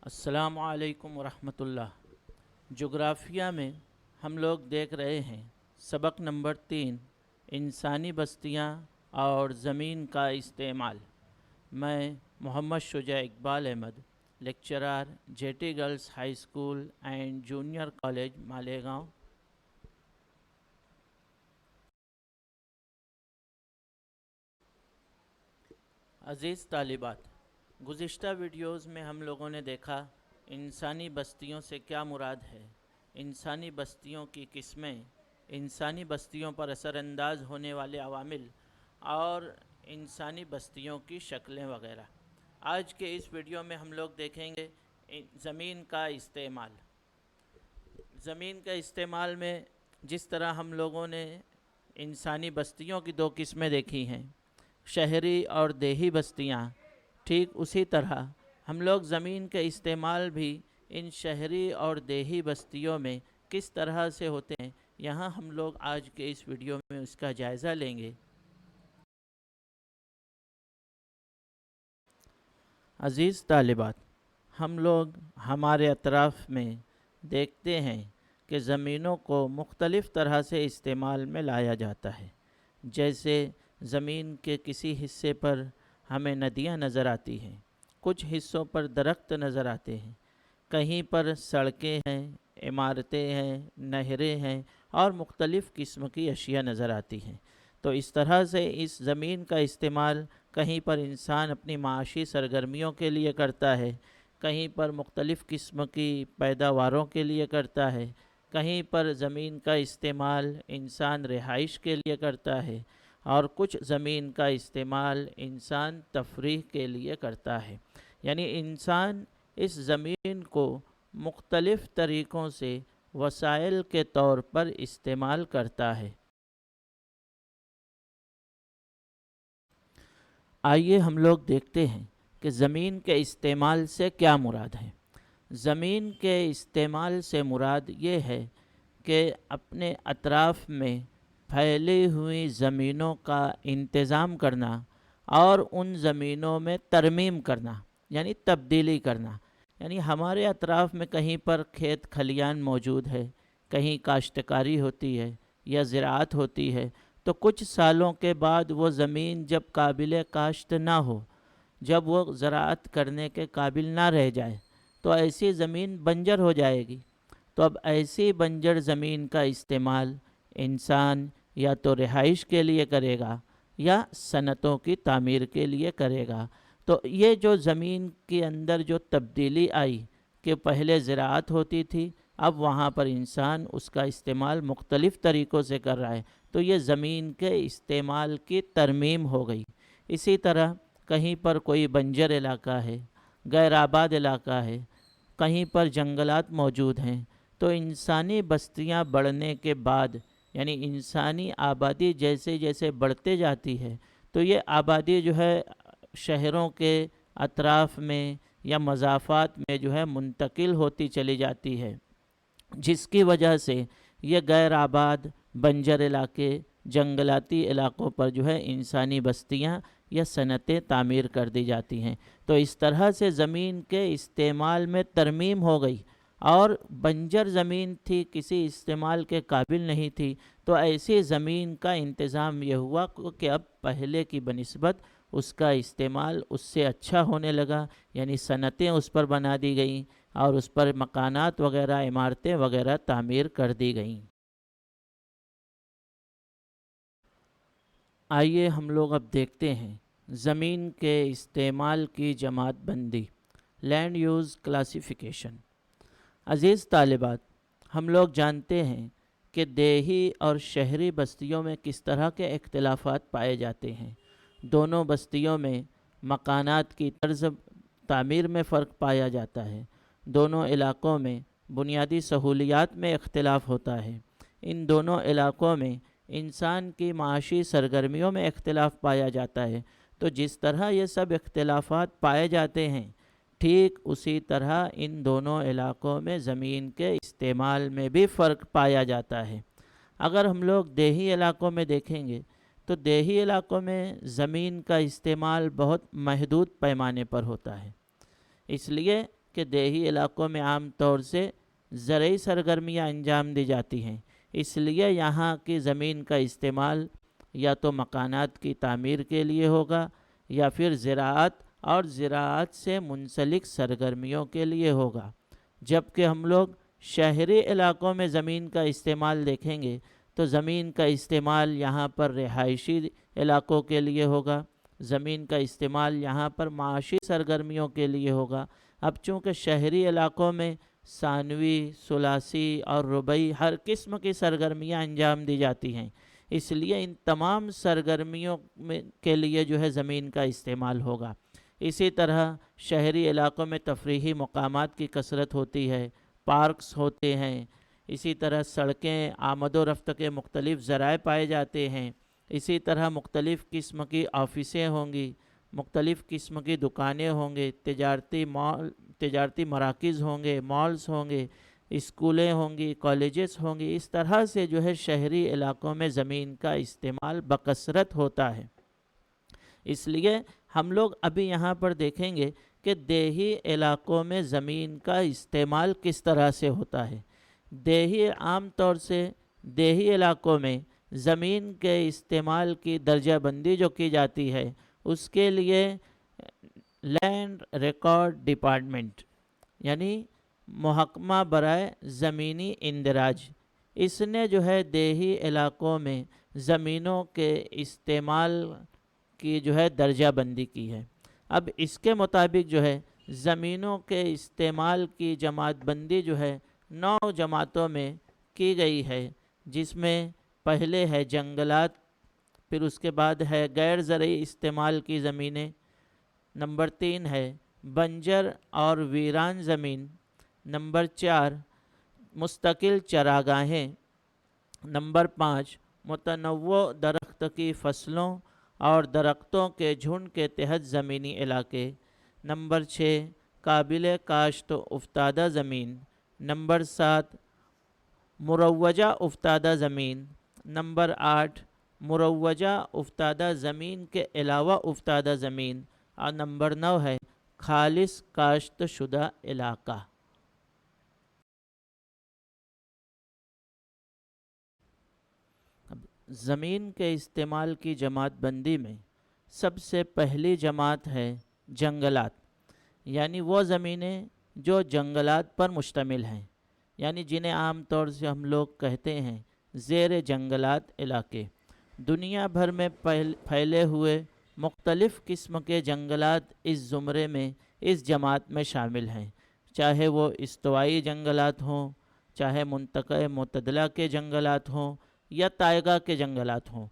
السلام علیکم ورحمۃ اللہ۔ جغرافیہ میں ہم لوگ دیکھ رہے ہیں سبق نمبر 3، انسانی بستیاں اور زمین کا استعمال۔ میں Muhammad Shuja Iqbal Ahmad, lecturer J T girls high school and junior college Malegaon. عزیز طالبات، گزشتہ ویڈیوز میں ہم لوگوں نے دیکھا انسانی بستیوں سے کیا مراد ہے، انسانی بستیوں کی قسمیں، انسانی بستیوں پر اثر انداز ہونے والے عوامل اور انسانی بستیوں کی شکلیں وغیرہ۔ آج کے اس ویڈیو میں ہم لوگ دیکھیں گے زمین کا استعمال۔ زمین کا استعمال میں جس طرح ہم لوگوں نے انسانی بستیوں کی 2 قسمیں دیکھی ہیں، شہری اور دیہی بستیاں، ٹھیک اسی طرح ہم لوگ زمین کے استعمال بھی ان شہری اور دیہی بستیوں میں کس طرح سے ہوتے ہیں، یہاں ہم لوگ آج کے اس ویڈیو میں اس کا جائزہ لیں گے۔ عزیز طالبات، ہم لوگ ہمارے اطراف میں دیکھتے ہیں کہ زمینوں کو مختلف طرح سے استعمال میں لایا جاتا ہے۔ جیسے زمین کے کسی حصے پر ہمیں ندیاں نظر آتی ہیں، کچھ حصوں پر درخت نظر آتے ہیں، کہیں پر سڑکیں ہیں، عمارتیں ہیں، نہریں ہیں اور مختلف قسم کی اشیاء نظر آتی ہیں۔ تو اس طرح سے اس زمین کا استعمال کہیں پر انسان اپنی معاشی سرگرمیوں کے لیے کرتا ہے، کہیں پر مختلف قسم کی پیداواروں کے لیے کرتا ہے، کہیں پر زمین کا استعمال انسان رہائش کے لیے کرتا ہے، اور کچھ زمین کا استعمال انسان تفریح کے لیے کرتا ہے۔ یعنی انسان اس زمین کو مختلف طریقوں سے وسائل کے طور پر استعمال کرتا ہے۔ آئیے ہم لوگ دیکھتے ہیں کہ زمین کے استعمال سے کیا مراد ہے۔ زمین کے استعمال سے مراد یہ ہے کہ اپنے اطراف میں پھیلی ہوئی زمینوں کا انتظام کرنا اور ان زمینوں میں ترمیم کرنا، یعنی تبدیلی کرنا۔ یعنی ہمارے اطراف میں کہیں پر کھیت کھلیان موجود ہے، کہیں کاشتکاری ہوتی ہے یا زراعت ہوتی ہے، تو کچھ سالوں کے بعد وہ زمین جب قابل کاشت نہ ہو، جب وہ زراعت کرنے کے قابل نہ رہ جائے، تو ایسی زمین بنجر ہو جائے گی۔ تو اب ایسی بنجر زمین کا استعمال انسان یا تو رہائش کے لیے کرے گا یا صنعتوں کی تعمیر کے لیے کرے گا۔ تو یہ جو زمین کے اندر جو تبدیلی آئی کہ پہلے زراعت ہوتی تھی، اب وہاں پر انسان اس کا استعمال مختلف طریقوں سے کر رہا ہے، تو یہ زمین کے استعمال کی ترمیم ہو گئی۔ اسی طرح کہیں پر کوئی بنجر علاقہ ہے، غیر آباد علاقہ ہے، کہیں پر جنگلات موجود ہیں، تو انسانی بستیاں بڑھنے کے بعد، یعنی انسانی آبادی جیسے جیسے بڑھتے جاتی ہے، تو یہ آبادی جو ہے شہروں کے اطراف میں یا مضافات میں جو ہے منتقل ہوتی چلی جاتی ہے، جس کی وجہ سے یہ غیر آباد بنجر علاقے، جنگلاتی علاقوں پر جو ہے انسانی بستیاں یا صنعتیں تعمیر کر دی جاتی ہیں۔ تو اس طرح سے زمین کے استعمال میں ترمیم ہو گئی، اور بنجر زمین تھی، کسی استعمال کے قابل نہیں تھی، تو ایسی زمین کا انتظام یہ ہوا کہ اب پہلے کی بنسبت اس کا استعمال اس سے اچھا ہونے لگا، یعنی صنعتیں اس پر بنا دی گئیں اور اس پر مکانات وغیرہ، عمارتیں وغیرہ تعمیر کر دی گئیں۔ آئیے ہم لوگ اب دیکھتے ہیں زمین کے استعمال کی جماعت بندی، لینڈ یوز کلاسیفیکیشن۔ عزیز طالبات، ہم لوگ جانتے ہیں کہ دیہی اور شہری بستیوں میں کس طرح کے اختلافات پائے جاتے ہیں۔ دونوں بستیوں میں مکانات کی طرز تعمیر میں فرق پایا جاتا ہے، دونوں علاقوں میں بنیادی سہولیات میں اختلاف ہوتا ہے، ان دونوں علاقوں میں انسان کی معاشی سرگرمیوں میں اختلاف پایا جاتا ہے۔ تو جس طرح یہ سب اختلافات پائے جاتے ہیں، ٹھیک اسی طرح ان دونوں علاقوں میں زمین کے استعمال میں بھی فرق پایا جاتا ہے۔ اگر ہم لوگ دیہی علاقوں میں دیکھیں گے تو دیہی علاقوں میں زمین کا استعمال بہت محدود پیمانے پر ہوتا ہے، اس لیے کہ دیہی علاقوں میں عام طور سے زرعی سرگرمیاں انجام دی جاتی ہیں، اس لیے یہاں کی زمین کا استعمال یا تو مکانات کی تعمیر کے لیے ہوگا یا پھر زراعت اور زراعت سے منسلک سرگرمیوں کے لیے ہوگا۔ جبکہ ہم لوگ شہری علاقوں میں زمین کا استعمال دیکھیں گے تو زمین کا استعمال یہاں پر رہائشی علاقوں کے لیے ہوگا، زمین کا استعمال یہاں پر معاشی سرگرمیوں کے لیے ہوگا۔ اب چونکہ شہری علاقوں میں ثانوی، ثلاثی اور رباعی ہر قسم کی سرگرمیاں انجام دی جاتی ہیں، اس لیے ان تمام سرگرمیوں کے لیے جو ہے زمین کا استعمال ہوگا۔ اسی طرح شہری علاقوں میں تفریحی مقامات کی کثرت ہوتی ہے، پارکس ہوتے ہیں، اسی طرح سڑکیں، آمد و رفت کے مختلف ذرائع پائے جاتے ہیں، اسی طرح مختلف قسم کی آفیسیں ہوں گی، مختلف قسم کی دکانیں ہوں گے، تجارتی مراکز ہوں گے، مالز ہوں گے، اسکولیں ہوں گی، کالجز ہوں گی۔ اس طرح سے جو ہے شہری علاقوں میں زمین کا استعمال بکثرت ہوتا ہے۔ اس لیے ہم لوگ ابھی یہاں پر دیکھیں گے کہ دیہی علاقوں میں زمین کا استعمال کس طرح سے ہوتا ہے۔ عام طور سے دیہی علاقوں میں زمین کے استعمال کی درجہ بندی جو کی جاتی ہے، اس کے لیے لینڈ ریکارڈ ڈپارٹمنٹ یعنی محکمہ برائے زمینی اندراج، اس نے جو ہے دیہی علاقوں میں زمینوں کے استعمال کی جو ہے درجہ بندی کی ہے۔ اب اس کے مطابق جو ہے زمینوں کے استعمال کی جماعت بندی جو ہے 9 جماعتوں میں کی گئی ہے، جس میں پہلے ہے جنگلات، پھر اس کے بعد ہے غیر زرعی استعمال کی زمینیں، نمبر 3 ہے بنجر اور ویران زمین، نمبر 4 مستقل چراگاہیں، نمبر 5 متنوع درخت کی فصلوں اور درختوں کے جھنڈ کے تحت زمینی علاقے، نمبر 6 قابل کاشت افتادہ زمین، نمبر 7 مروجہ افتادہ زمین، نمبر 8 مروجہ افتادہ زمین کے علاوہ افتادہ زمین، اور نمبر 9 ہے خالص کاشت شدہ علاقہ۔ زمین کے استعمال کی جماعت بندی میں سب سے پہلی جماعت ہے جنگلات، یعنی وہ زمینیں جو جنگلات پر مشتمل ہیں، یعنی جنہیں عام طور سے ہم لوگ کہتے ہیں زیر جنگلات علاقے۔ دنیا بھر میں پھیلے ہوئے مختلف قسم کے جنگلات اس زمرے میں، اس جماعت میں شامل ہیں، چاہے وہ استوائی جنگلات ہوں، چاہے منطقہ معتدلہ کے جنگلات ہوں یا تائیگا کے جنگلات ہوں۔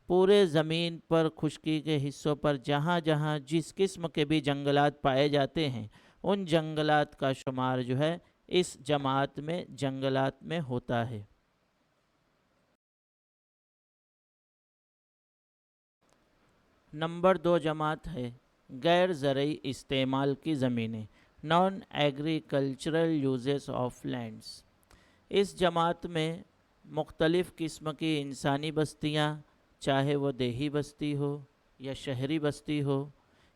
پورے زمین پر خشکی کے حصوں پر جہاں جہاں جس قسم کے بھی جنگلات پائے جاتے ہیں، ان جنگلات کا شمار جو ہے اس جماعت میں جنگلات میں ہوتا ہے۔ نمبر 2 جماعت ہے غیر زرعی استعمال کی زمینیں، non agricultural uses of lands. اس جماعت میں مختلف قسم کی انسانی بستیاں، چاہے وہ دیہی بستی ہو یا شہری بستی ہو،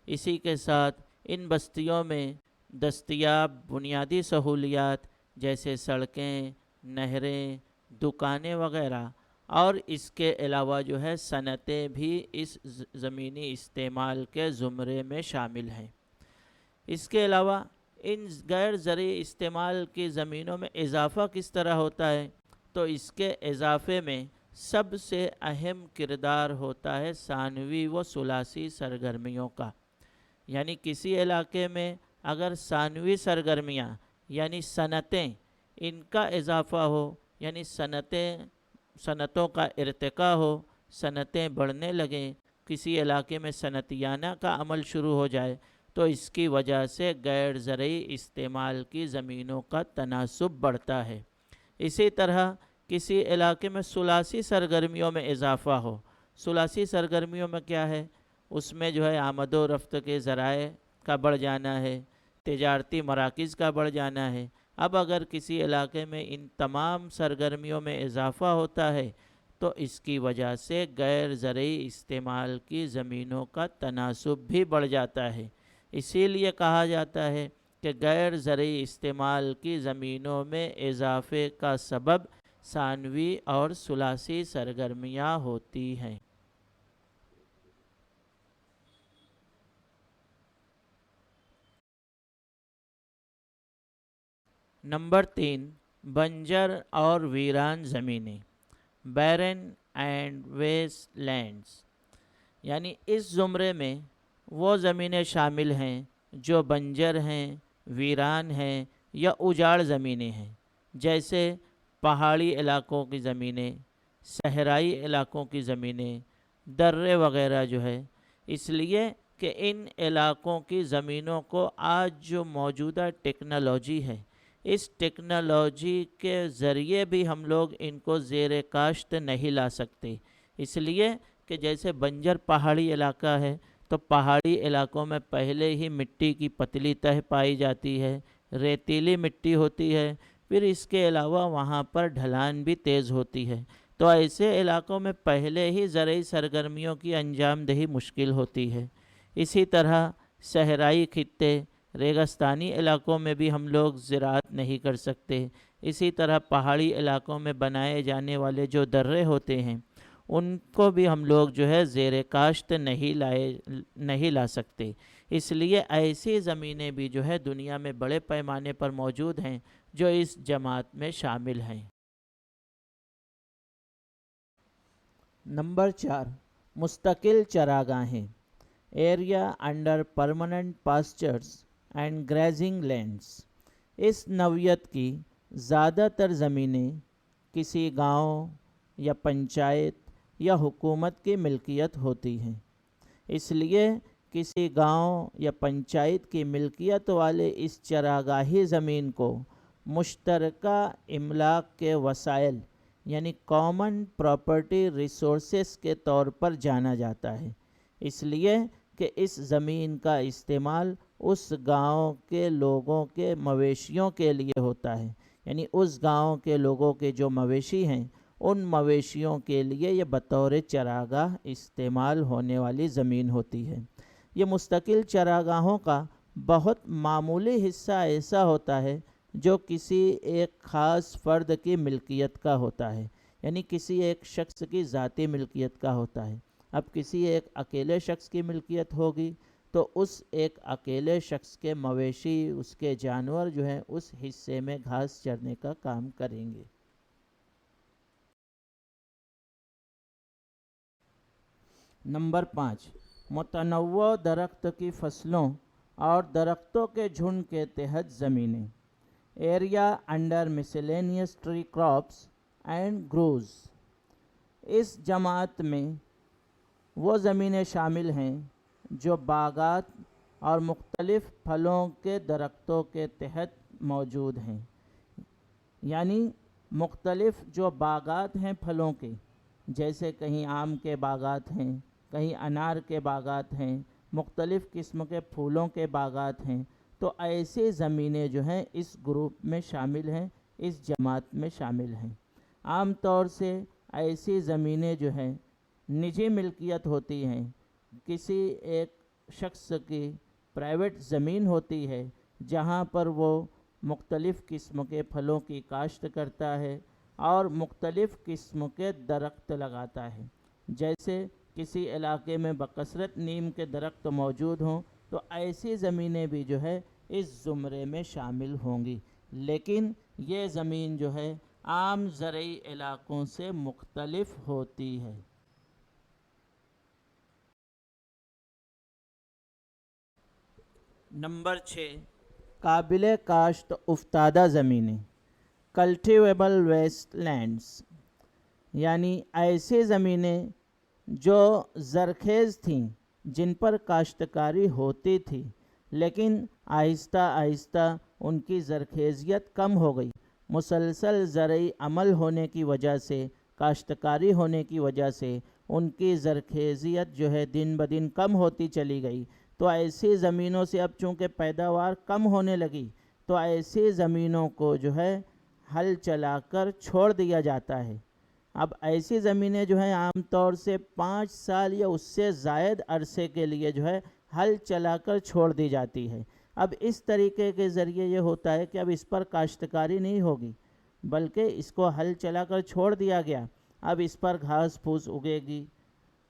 اسی کے ساتھ ان بستیوں میں دستیاب بنیادی سہولیات جیسے سڑکیں، نہریں، دکانیں وغیرہ، اور اس کے علاوہ جو ہے صنعتیں بھی اس زمینی استعمال کے زمرے میں شامل ہیں۔ اس کے علاوہ ان غیر زرعی استعمال کی زمینوں میں اضافہ کس طرح ہوتا ہے، تو اس کے اضافے میں سب سے اہم کردار ہوتا ہے ثانوی و ثلاثی سرگرمیوں کا۔ یعنی کسی علاقے میں اگر ثانوی سرگرمیاں یعنی صنعتیں، ان کا اضافہ ہو، یعنی صنعتوں کا ارتقاء ہو، صنعتیں بڑھنے لگیں، کسی علاقے میں صنعتیانہ کا عمل شروع ہو جائے، تو اس کی وجہ سے غیر زرعی استعمال کی زمینوں کا تناسب بڑھتا ہے۔ اسی طرح کسی علاقے میں ثلاثی سرگرمیوں میں اضافہ ہو، ثلاثی سرگرمیوں میں کیا ہے، اس میں جو ہے آمد و رفت کے ذرائع کا بڑھ جانا ہے، تجارتی مراکز کا بڑھ جانا ہے۔ اب اگر کسی علاقے میں ان تمام سرگرمیوں میں اضافہ ہوتا ہے تو اس کی وجہ سے غیر زرعی استعمال کی زمینوں کا تناسب بھی بڑھ جاتا ہے۔ اسی لیے کہا جاتا ہے کہ غیر زرعی استعمال کی زمینوں میں اضافے کا سبب ثانوی اور ثلاثی سرگرمیاں ہوتی ہیں۔ نمبر 3، بنجر اور ویران زمینیں، بیرن اینڈ ویسٹ لینڈز، یعنی اس زمرے میں وہ زمینیں شامل ہیں جو بنجر ہیں، ویران ہیں یا اجاڑ زمینیں ہیں، جیسے پہاڑی علاقوں کی زمینیں، صحرائی علاقوں کی زمینیں، درے وغیرہ جو ہے، اس لیے کہ ان علاقوں کی زمینوں کو آج جو موجودہ ٹیکنالوجی ہے، اس ٹیکنالوجی کے ذریعے بھی ہم لوگ ان کو زیر کاشت نہیں لا سکتے، اس لیے کہ جیسے بنجر پہاڑی علاقہ ہے تو پہاڑی علاقوں میں پہلے ہی مٹی کی پتلی تہہ پائی جاتی ہے، ریتیلی مٹی ہوتی ہے، پھر اس کے علاوہ وہاں پر ڈھلان بھی تیز ہوتی ہے، تو ایسے علاقوں میں پہلے ہی زرعی سرگرمیوں کی انجام دہی مشکل ہوتی ہے۔ اسی طرح صحرائی خطے، ریگستانی علاقوں میں بھی ہم لوگ زراعت نہیں کر سکتے، اسی طرح پہاڑی علاقوں میں بنائے جانے والے جو درے ہوتے ہیں ان کو بھی ہم لوگ جو ہے زیر کاشت نہیں لا سکتے، اس لیے ایسی زمینیں بھی جو ہے دنیا میں بڑے پیمانے پر موجود ہیں جو اس جماعت میں شامل ہیں۔ نمبر 4، مستقل چراگاہیں، area under permanent pastures and grazing lands. اس نوعیت کی زیادہ تر زمینیں کسی گاؤں یا پنچایت یا حکومت کی ملکیت ہوتی ہیں، اس لیے کسی گاؤں یا پنچایت کی ملکیت والے اس چراگاہی زمین کو مشترکہ املاک کے وسائل یعنی کامن پراپرٹی ریسورسز کے طور پر جانا جاتا ہے، اس لیے کہ اس زمین کا استعمال اس گاؤں کے لوگوں کے مویشیوں کے لیے ہوتا ہے، یعنی اس گاؤں کے لوگوں کے جو مویشی ہیں ان مویشیوں کے لیے یہ بطور چراگاہ استعمال ہونے والی زمین ہوتی ہے۔ یہ مستقل چراگاہوں کا بہت معمولی حصہ ایسا ہوتا ہے جو کسی ایک خاص فرد کی ملکیت کا ہوتا ہے، یعنی کسی ایک شخص کی ذاتی ملکیت کا ہوتا ہے۔ اب کسی ایک اکیلے شخص کی ملکیت ہوگی تو اس ایک اکیلے شخص کے مویشی، اس کے جانور جو ہیں اس حصے میں گھاس چرنے کا کام کریں گے۔ نمبر 5، متنوع درخت کی فصلوں اور درختوں کے جھنڈ کے تحت زمینیں، area under miscellaneous tree crops and groves. اس جماعت میں وہ زمینیں شامل ہیں جو باغات اور مختلف پھلوں کے درختوں کے تحت موجود ہیں، یعنی مختلف جو باغات ہیں پھلوں کے، جیسے کہیں آم کے باغات ہیں، کہیں انار کے باغات ہیں، مختلف قسم کے پھولوں کے باغات ہیں، تو ایسی زمینیں جو ہیں اس گروپ میں شامل ہیں، اس جماعت میں شامل ہیں۔ عام طور سے ایسی زمینیں جو ہیں نجی ملکیت ہوتی ہیں، کسی ایک شخص کی پرائیویٹ زمین ہوتی ہے جہاں پر وہ مختلف قسم کے پھلوں کی کاشت کرتا ہے اور مختلف قسم کے درخت لگاتا ہے، جیسے کسی علاقے میں بکثرت نیم کے درخت موجود ہوں تو ایسی زمینیں بھی جو ہے اس زمرے میں شامل ہوں گی، لیکن یہ زمین جو ہے عام زرعی علاقوں سے مختلف ہوتی ہے۔ نمبر 6، قابل کاشت افتادہ زمینیں، کلٹیویبل ویسٹ لینڈز، یعنی ایسی زمینیں جو زرخیز تھیں، جن پر کاشتکاری ہوتی تھی، لیکن آہستہ آہستہ ان کی زرخیزیت کم ہو گئی، مسلسل زرعی عمل ہونے کی وجہ سے، کاشتکاری ہونے کی وجہ سے ان کی زرخیزیت جو ہے دن بدن کم ہوتی چلی گئی، تو ایسی زمینوں سے اب چونکہ پیداوار کم ہونے لگی تو ایسی زمینوں کو جو ہے ہل چلا کر چھوڑ دیا جاتا ہے۔ اب ایسی زمینیں جو ہیں عام طور سے 5 سال یا اس سے زائد عرصے کے لیے جو ہے ہل چلا کر چھوڑ دی جاتی ہے۔ اب اس طریقے کے ذریعے یہ ہوتا ہے کہ اب اس پر کاشتکاری نہیں ہوگی، بلکہ اس کو ہل چلا کر چھوڑ دیا گیا، اب اس پر گھاس پھوس اگے گی،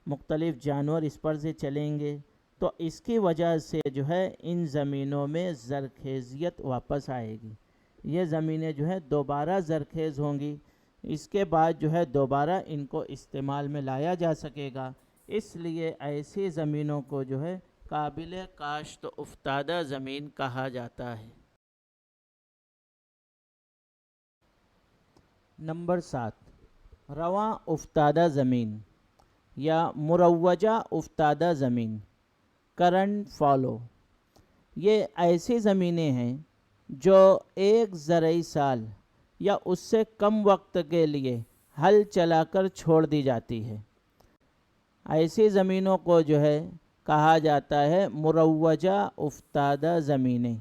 مختلف جانور اس پر سے چلیں گے، تو اس کی وجہ سے جو ہے ان زمینوں میں زرخیزیت واپس آئے گی، یہ زمینیں جو ہے دوبارہ زرخیز ہوں گی، اس کے بعد جو ہے دوبارہ ان کو استعمال میں لایا جا سکے گا۔ اس لیے ایسی زمینوں کو جو ہے قابل کاشت افتادہ زمین کہا جاتا ہے۔ نمبر 7، رواں افتادہ زمین یا مروجہ افتادہ زمین، کرنٹ فالو۔ یہ ایسی زمینیں ہیں جو ایک زرعی سال یا اس سے کم وقت کے لیے ہل چلا کر چھوڑ دی جاتی ہے، ایسی زمینوں کو جو ہے کہا جاتا ہے مروجہ افتادہ زمینیں۔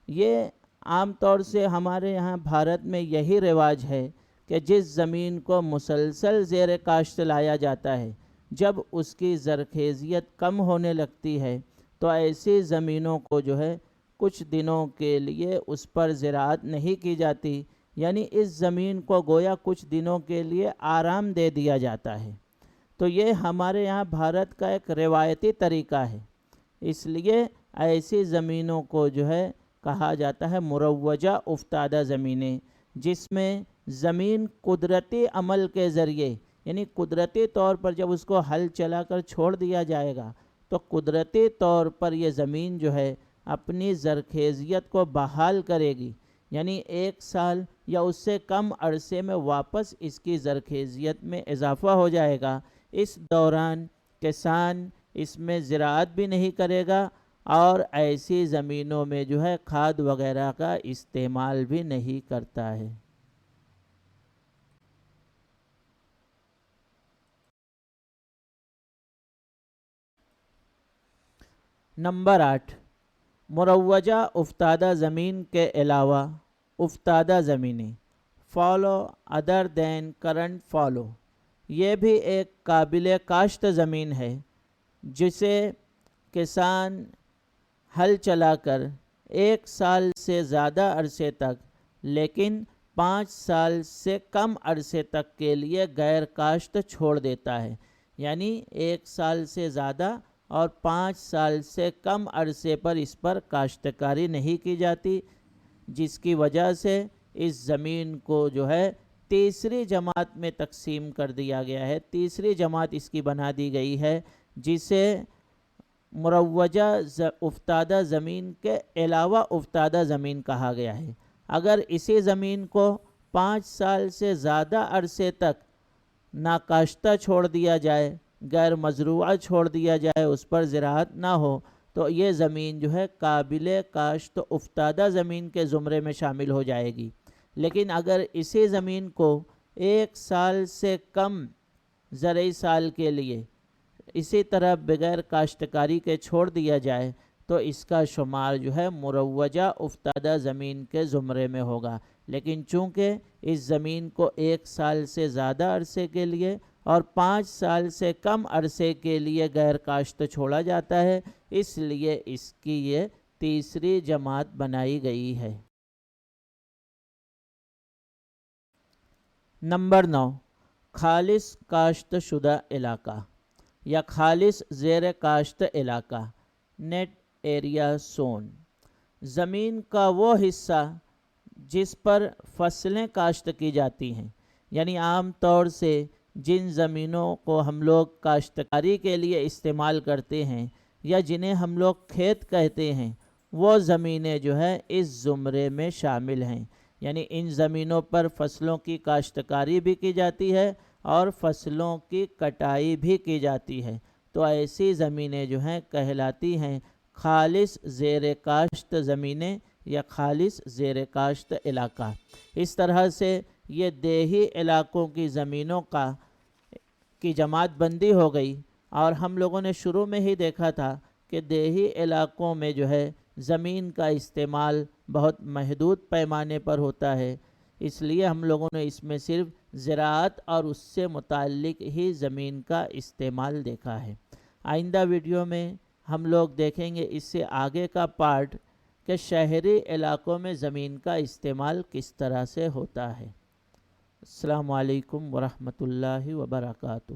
یہ عام طور سے ہمارے یہاں بھارت میں یہی رواج ہے کہ جس زمین کو مسلسل زیر کاشت لایا جاتا ہے، جب اس کی زرخیزیت کم ہونے لگتی ہے تو ایسی زمینوں کو جو ہے کچھ دنوں کے لیے اس پر زراعت نہیں کی جاتی، یعنی اس زمین کو گویا کچھ دنوں کے لیے آرام دے دیا جاتا ہے۔ تو یہ ہمارے یہاں بھارت کا ایک روایتی طریقہ ہے، اس لیے ایسی زمینوں کو جو ہے کہا جاتا ہے مروجہ افتادہ زمینیں، جس میں زمین قدرتی عمل کے ذریعے، یعنی قدرتی طور پر جب اس کو ہل چلا کر چھوڑ دیا جائے گا تو قدرتی طور پر یہ زمین جو ہے اپنی زرخیزیت کو بحال کرے گی، یعنی ایک سال یا اس سے کم عرصے میں واپس اس کی زرخیزیت میں اضافہ ہو جائے گا۔ اس دوران کسان اس میں زراعت بھی نہیں کرے گا اور ایسی زمینوں میں جو ہے کھاد وغیرہ کا استعمال بھی نہیں کرتا ہے۔ نمبر 8، مروجہ افتادہ زمین کے علاوہ افتادہ زمینیں، فالو ادر دین کرنٹ فالو۔ یہ بھی ایک قابل کاشت زمین ہے جسے کسان ہل چلا کر ایک سال سے زیادہ عرصے تک، لیکن 5 سال سے کم عرصے تک کے لیے غیر کاشت چھوڑ دیتا ہے، یعنی ایک سال سے زیادہ اور 5 سال سے کم عرصے پر اس پر کاشتکاری نہیں کی جاتی، جس کی وجہ سے اس زمین کو جو ہے تیسری جماعت میں تقسیم کر دیا گیا ہے، تیسری جماعت اس کی بنا دی گئی ہے، جسے مروجہ افتادہ زمین کے علاوہ افتادہ زمین کہا گیا ہے۔ اگر اسی زمین کو 5 سال سے زیادہ عرصے تک ناکاشتہ چھوڑ دیا جائے، غیر مزروعہ چھوڑ دیا جائے، اس پر زراعت نہ ہو، تو یہ زمین جو ہے قابل کاشت افتادہ زمین کے زمرے میں شامل ہو جائے گی۔ لیکن اگر اسی زمین کو 1 سال سے کم زرعی سال کے لیے اسی طرح بغیر کاشتکاری کے چھوڑ دیا جائے تو اس کا شمار جو ہے مروجہ افتادہ زمین کے زمرے میں ہوگا۔ لیکن چونکہ اس زمین کو 1 سال سے زیادہ عرصے کے لیے اور 5 سال سے کم عرصے کے لیے غیر کاشت چھوڑا جاتا ہے، اس لیے اس کی یہ تیسری جماعت بنائی گئی ہے۔ نمبر 9، خالص کاشت شدہ علاقہ یا خالص زیر کاشت علاقہ، نیٹ ایریا سون۔ زمین کا وہ حصہ جس پر فصلیں کاشت کی جاتی ہیں، یعنی عام طور سے جن زمینوں کو ہم لوگ کاشتکاری کے لیے استعمال کرتے ہیں یا جنہیں ہم لوگ کھیت کہتے ہیں، وہ زمینیں جو ہے اس زمرے میں شامل ہیں، یعنی ان زمینوں پر فصلوں کی کاشتکاری بھی کی جاتی ہے اور فصلوں کی کٹائی بھی کی جاتی ہے، تو ایسی زمینیں جو ہیں کہلاتی ہیں خالص زیر کاشت زمینیں یا خالص زیر کاشت علاقہ۔ اس طرح سے یہ دیہی علاقوں کی زمینوں کی جماعت بندی ہو گئی، اور ہم لوگوں نے شروع میں ہی دیکھا تھا کہ دیہی علاقوں میں جو ہے زمین کا استعمال بہت محدود پیمانے پر ہوتا ہے، اس لیے ہم لوگوں نے اس میں صرف زراعت اور اس سے متعلق ہی زمین کا استعمال دیکھا ہے۔ آئندہ ویڈیو میں ہم لوگ دیکھیں گے اس سے آگے کا پارٹ کہ شہری علاقوں میں زمین کا استعمال کس طرح سے ہوتا ہے۔ السلام علیکم ورحمۃ اللہ وبرکاتہ۔